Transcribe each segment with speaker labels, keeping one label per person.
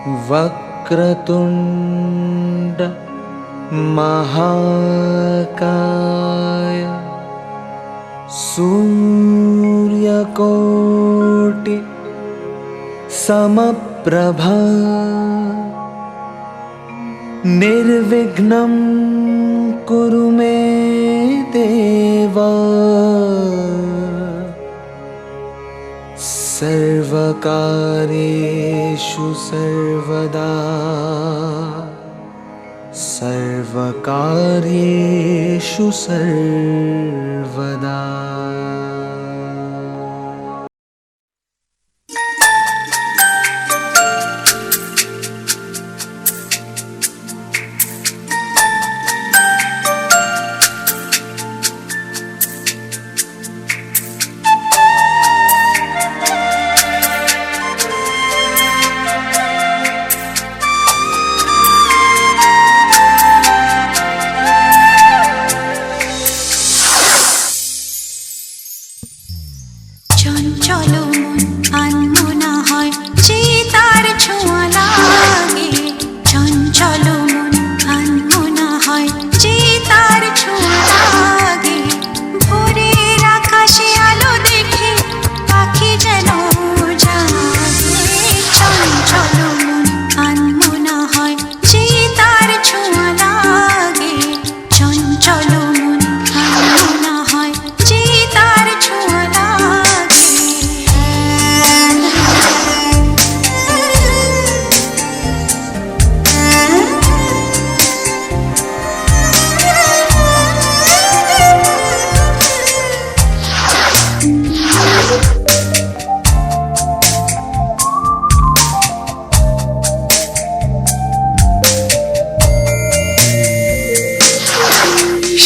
Speaker 1: वक्रतुण्ड महाकाय सूर्यकोटि समप्रभा निर्विघ्नं कुरु मे देव सर्वकार्येषु सर्वदा सर्वकार्येषु सर्वदा।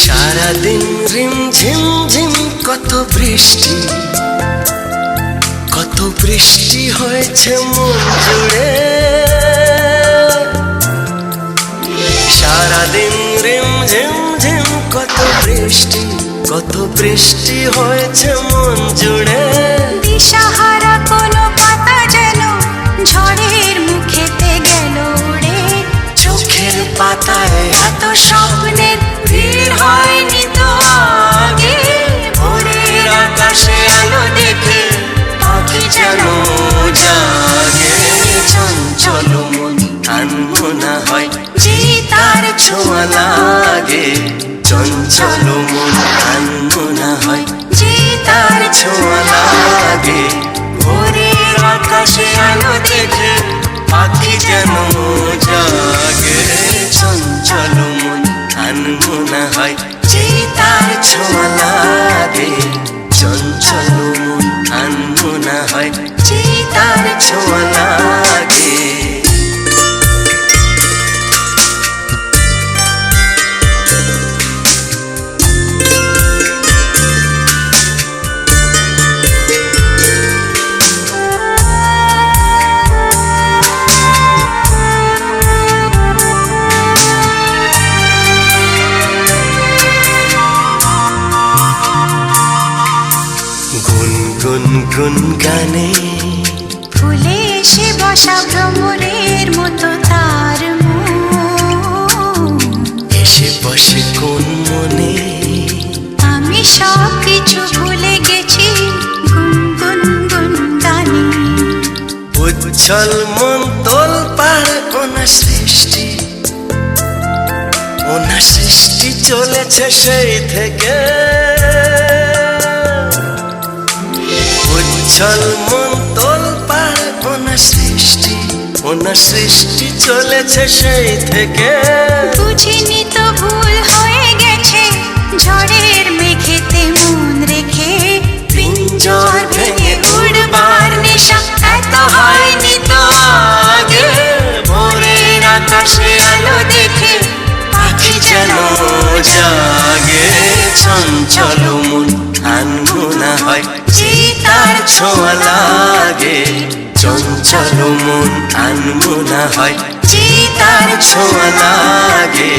Speaker 2: সারাদিন রিমঝিম ঝিম কত বৃষ্টি হয়েছে মন জুড়ে। সারাদিন রিমঝিম ঝিম কত বৃষ্টি হয়েছে মন জুড়ে।
Speaker 3: দিশাহারা কোনো পাতা যেন ঝড়ের মুখেতে গেল উড়ে।
Speaker 2: চোখের পাতায়
Speaker 3: এত স্বপ্নের ভিড় হয়নি তো আগে।
Speaker 2: ভোরের আকাশে আলো দেখে পাখি যেন জাগে। চঞ্চল মন আনমনা হয় যে তার ছোঁয়া লাগে। চঞ্চল মন আনমনা হয় যে তার ছোঁয়া লাগে। ভোরের আকাশে আলো দেখে পাখি যেন জাগে। চঞ্চল মন আনমনা হয় যে তার ছোঁয়া লাগে। চঞ্চল মন আনমনা হয় যে তার ছোঁয়া লাগে। গুনগুন গানে
Speaker 3: ফুলে এসে বসা ভ্রমরের মতো তার মন।
Speaker 2: এসে বসে কোন মনে
Speaker 3: আমি সব কিছু ভুলে গেছি গুনগুন গুন গানে।
Speaker 2: উজ্জ্বল মন তোল পাড় ওনার সৃষ্টি চলেছে সেই থেকে। উজ্জ্বল মন তোল পাড় ওনার সৃষ্টি চলেছে সেই থেকে।
Speaker 3: বুঝিনি তো ভুল হয়ে গেছে ঝড়ের মেঘেতে মন রেখে।
Speaker 2: পিঞ্জর ভেঙে উড়বার নেশা এত হয়নি তো আগে। ভোরের আকাশে আলো দেখে পাখি যেন জাগে। চঞ্চল মন আনমনা হয় যে তার ছোঁয়া লাগে। চঞ্চল মন আনমনা হয় যে তার ছোঁয়া লাগে।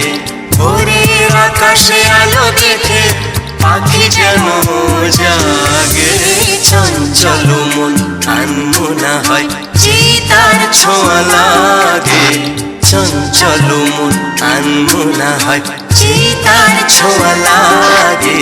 Speaker 2: ভোরের আকাশে আলো দেখে পাখি যেন জাগে। চঞ্চল মন আনমনা হয় চিতার ছোঁয়া লাগে চঞ্চল মন আনমনা হয় চিতার ছোঁয়া লাগে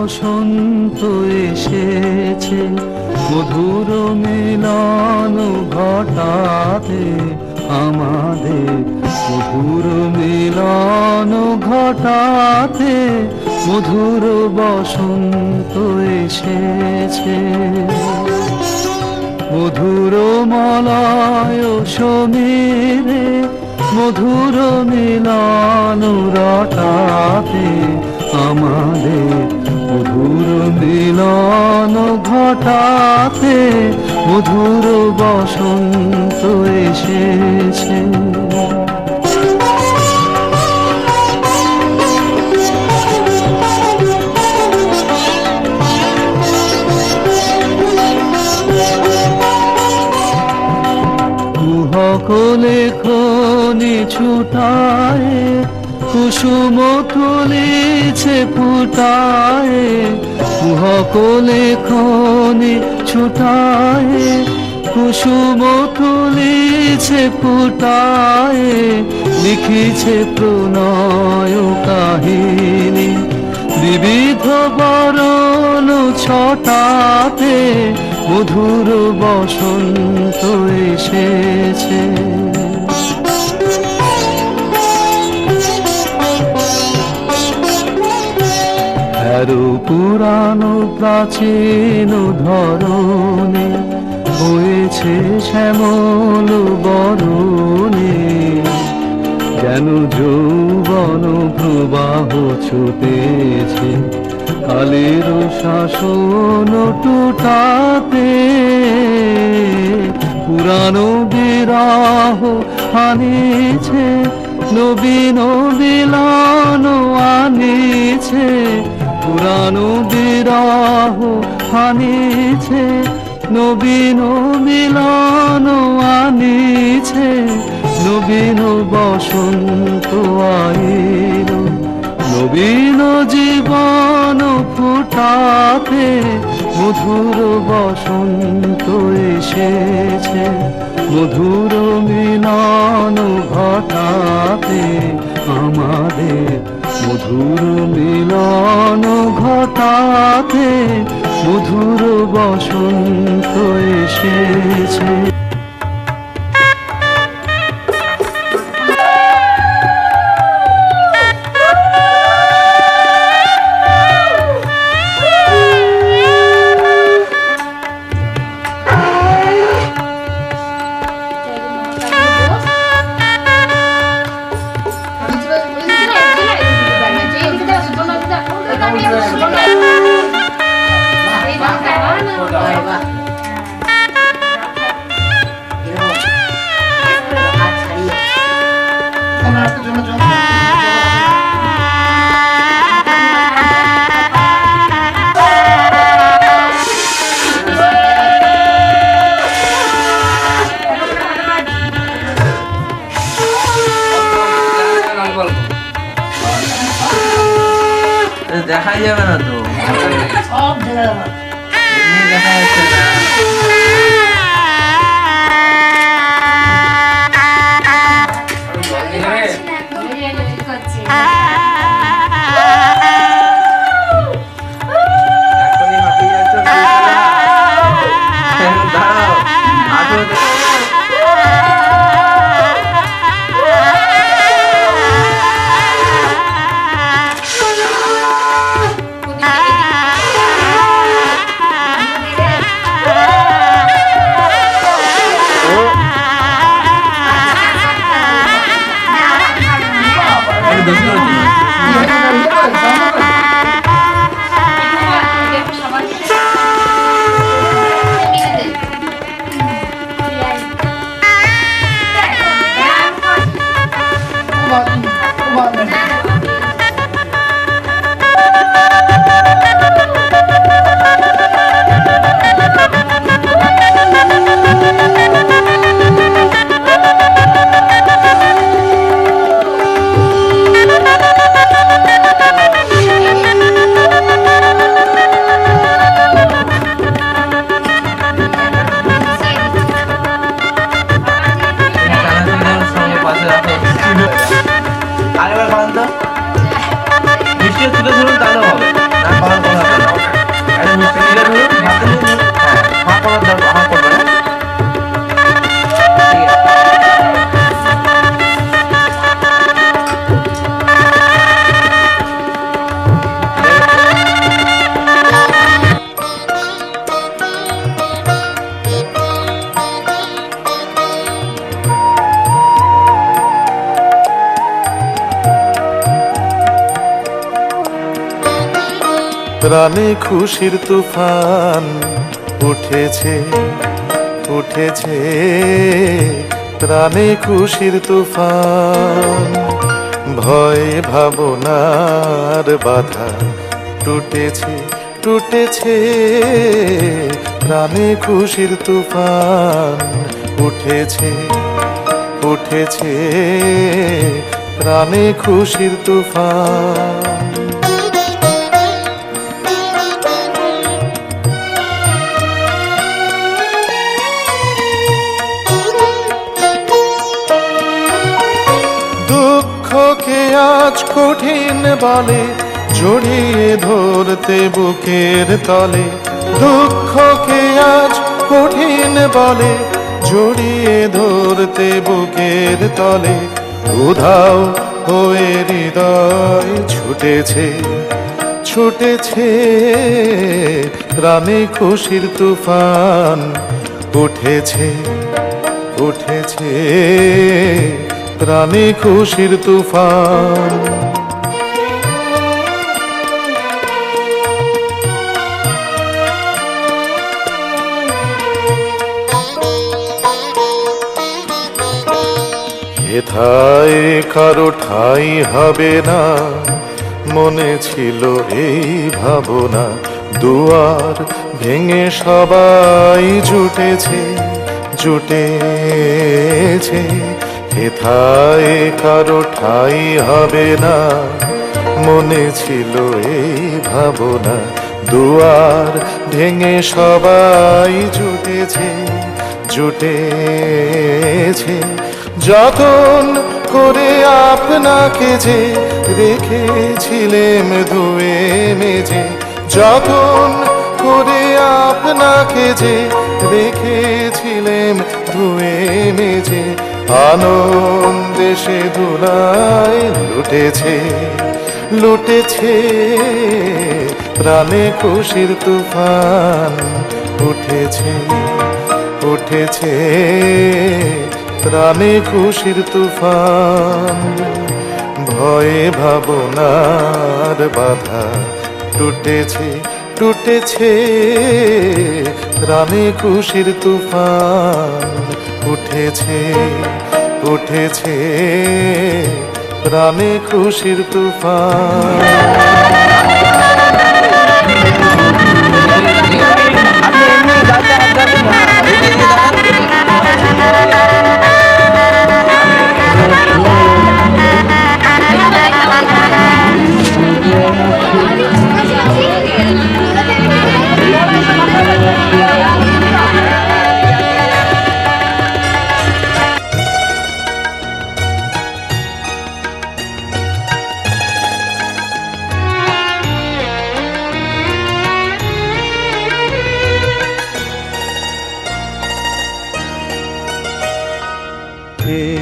Speaker 1: বসন্ত এসেছে মধুর মিলন ঘটাতে আমাদের মধুর মিলন ঘটাতে মধুর বসন্ত এসেছে মধুর মলয় সমীরে মধুর মিলন রটাতে আমাদের মধুর মিলন ঘটাতে মধুর বসন্ত এসেছে কুহকলে খনি ছুটায় কুসুম তুলিছে ফুটায় কুহকলে খনি ছুটায় কুসুম তুলিছে ফুটায় লিখিছে প্রণয় কাহিনী বিবিধ বরণ ছটাতে মধুর বসন্ত এসেছে পুরানো প্রাচীন ধরনে হয়েছে শ্যামল বরণে যেন যৌবন প্রবাহ ছুটেছে কালের শাসন টুটাতে পুরানো বিরাহ আনিছে নবীন বিলান আনিছে পুরানো বিরাহ আনিছে নবীন মিলন আনিছে নবীন বসন্ত আইল নবীন জীবন ফুটাতে মধুর বসন্ত এসেছে মধুর মিলন ঘটাতে আমাদের মধুর মিলন ঘটাতে মধুর বসন্ত এসেছে
Speaker 4: দেখাই যাবে না তো, এমনি দেখা যাচ্ছে না। এখনই হাঁপিয়ে যাচ্ছ, দাঁড়াও, হাঁটো। আরেকবার খাওয়ান তো, মিষ্টি তুলে ধরুন তাহলে হবে, না খাওয়ার কোনো ব্যাপার না। একটা মিষ্টি তুলে ধরুন, হাতে নিয়ে ধরুন। হ্যাঁ, হাঁ করার দরকার, হাঁ করবে না। ঠিক আছে।
Speaker 5: প্রাণে খুশির তুফান উঠেছে উঠেছে, প্রাণে খুশির তুফান, ভয় ভাবনার বাধা টুটেছে টুটেছে, প্রাণে খুশির তুফান উঠেছে উঠেছে, প্রাণে খুশির তুফান। দুঃখকে আজ কঠিন বলে জড়িয়ে ধরতে বুকের তলে, দুঃখকে আজ কঠিন বলে জড়িয়ে ধরতে বুকের তলে, উধাও হয়ে হৃদয় ছুটেছে ছুটেছে, প্রাণে খুশির তুফান উঠেছে উঠেছে, প্রাণে খুশির তুফান। হেথায় কারো ঠাঁই হবে না, মনে ছিল এই ভাবনা, দুয়ার ভেঙে সবাই জুটেছে জুটেছে, হেথায় কারো ঠাঁই হবে না, মনে ছিল এই ভাবনা, দুয়ার ভেঙে সবাই জুটেছে জুটেছে, যতন করে আপনাকে যে রেখেছিলেম ধুয়ে মেজে, যতন করে আপনাকে যে রেখেছিলেম ধুয়ে মেজে, আনন্দে সে ধুলায় লুটেছে লুটেছে, প্রাণে খুশির তুফান উঠেছে উঠেছে, প্রাণে খুশির তুফান, ভয়ে ভাবনার বাধা টুটেছে টুটেছে, প্রাণে খুশির তুফান উঠেছে উঠেছে, প্রাণে খুশির তুফান।
Speaker 4: আপনি এমনি গাছে হাত রাখুন না, এদিকে দাঁড়ান।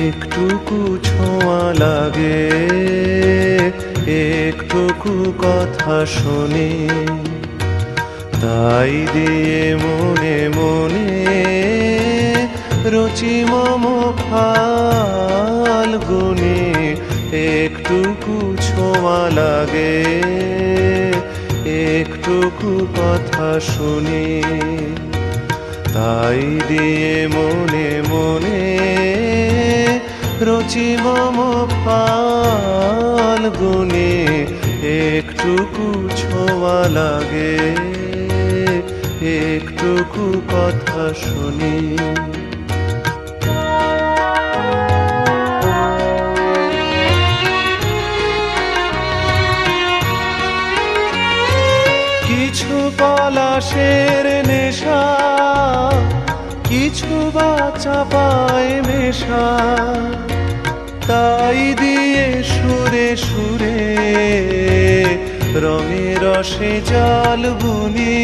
Speaker 5: একটুকু ছোঁয়া লাগে, একটুকু কথা শুনি, তাই দিয়ে মনে মনে রুচি মম ফাল্গুনি। একটুকু ছোঁয়া লাগে, একটুকু কথা শুনি, তাই দিয়ে মনে মনে রুচি মম ফাল্গুনি। একটুকু ছোঁয়া লাগে, একটুকু কথা শুনি। কিছু পলাশের নেশা, কিছু বা চাপায় মেশা, তাই দিয়ে সুরে সুরে রঙে রসে জল বুনি।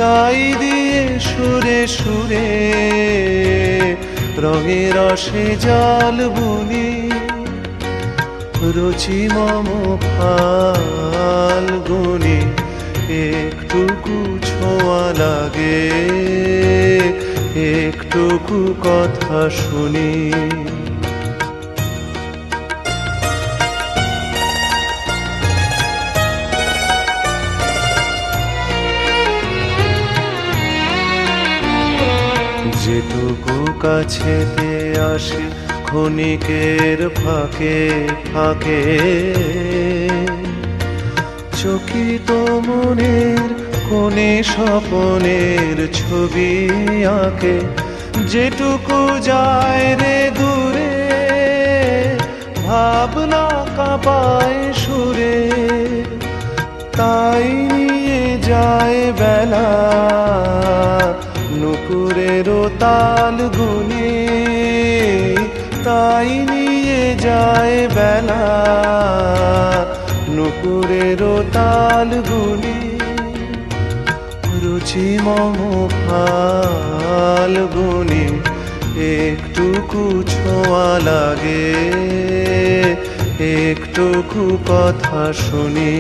Speaker 5: তাই দিয়ে সুরে সুরে রঙে রসে জল বুনি। রুচি মম ফাল্গুনি। একটুকু ছোঁয়া লাগে, একটুকু কথা শুনি। যেটুকু কাছেতে আসে ক্ষণিকের ফাঁকে ফাঁকে, চকিত মনের কোণে স্বপনের ছবি আঁকে। যেটুকু যায় রে দূরে, ভাবনা কাঁপায় সুরে, তাই নিয়ে যায় বেলা নুপুরেরও তাল গুনে। তাই নিয়ে যায় বেলা নুপুরেরও তাল গুনে। রুচি মম ফাল্গুনি। একটুকু ছোঁয়া লাগে, একটুকু কথা শুনি,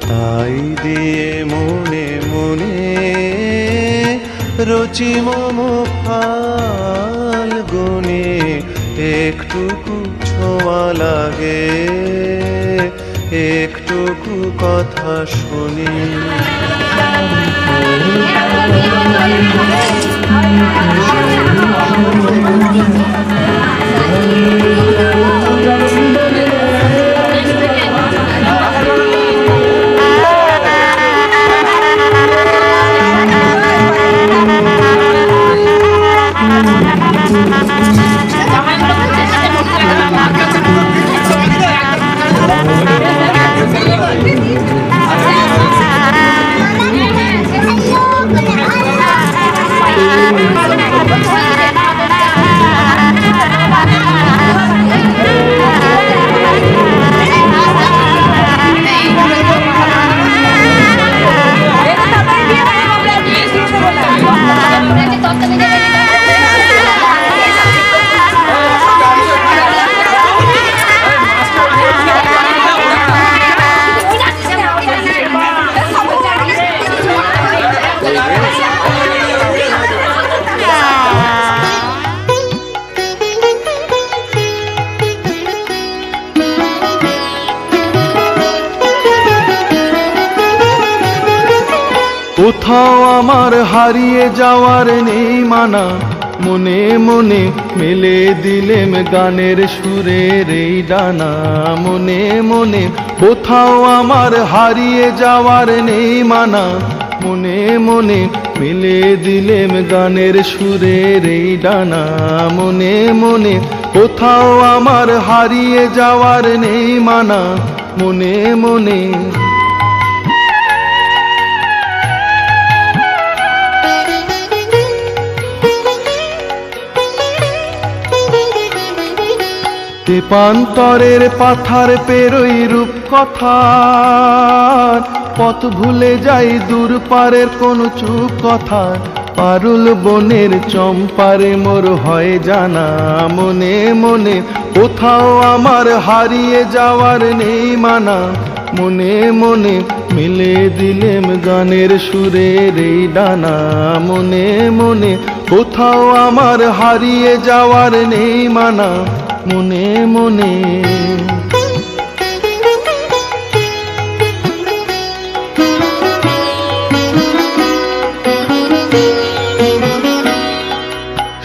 Speaker 5: তাই দিয়ে মনে মনে রুচি মম ফাল্গুনি। একটুকু ছোঁয়া লাগে, একটুকু কথা শুনি।
Speaker 1: কোথাও আমার হারিয়ে যাওয়ার নেই মানা, মনে মনে মেলে দিলেম গানের সুরের এই ডানা। মনে মনে কোথাও আমার হারিয়ে যাওয়ার নেই মানা। মনে মনে মেলে দিলেম গানের সুরের এই ডানা। মনে মনে কোথাও আমার হারিয়ে যাওয়ার নেই মানা। মনে মনে তেপান্তরের পাথার পেরোই রূপ কথার, পথ ভুলে যাই দূর পারের কোন চুপ কথা। পারুল বনের চম্পারে মোর হয় জানা। মনে মনে কোথাও আমার হারিয়ে যাওয়ার নেই মানা। মনে মনে মিলে দিলেম গানের সুরের এই ডানা। মনে মনে কোথাও আমার হারিয়ে যাওয়ার নেই মানা। মনে মনে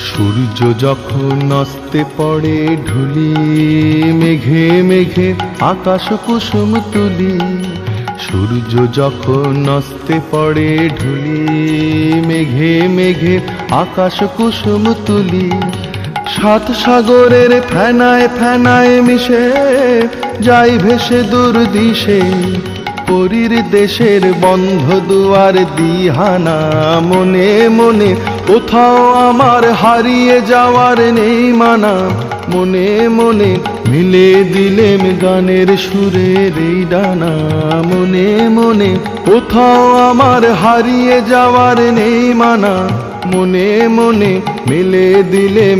Speaker 1: সূর্য যখন অস্তে পড়ে ঢুলি, মেঘে মেঘে আকাশ কুসুম তুলি। সূর্য যখন অস্তে পড়ে ঢুলি, মেঘে মেঘে আকাশ কুসুম তুলি। সাত সাগরের ফেনায় ফেনায় মিশে যাই ভেসে দূর দিশে, পরীর দেশের বন্ধ দুয়ার দিহানা। মনে মনে কোথাও আমার হারিয়ে যাওয়ার নেই মানা। মনে মনে মিলে দিলেম গানের সুরের এই ডানা। মনে মনে কোথাও আমার হারিয়ে যাওয়ার নেই মানা। মনে মনে মিলে দিলেম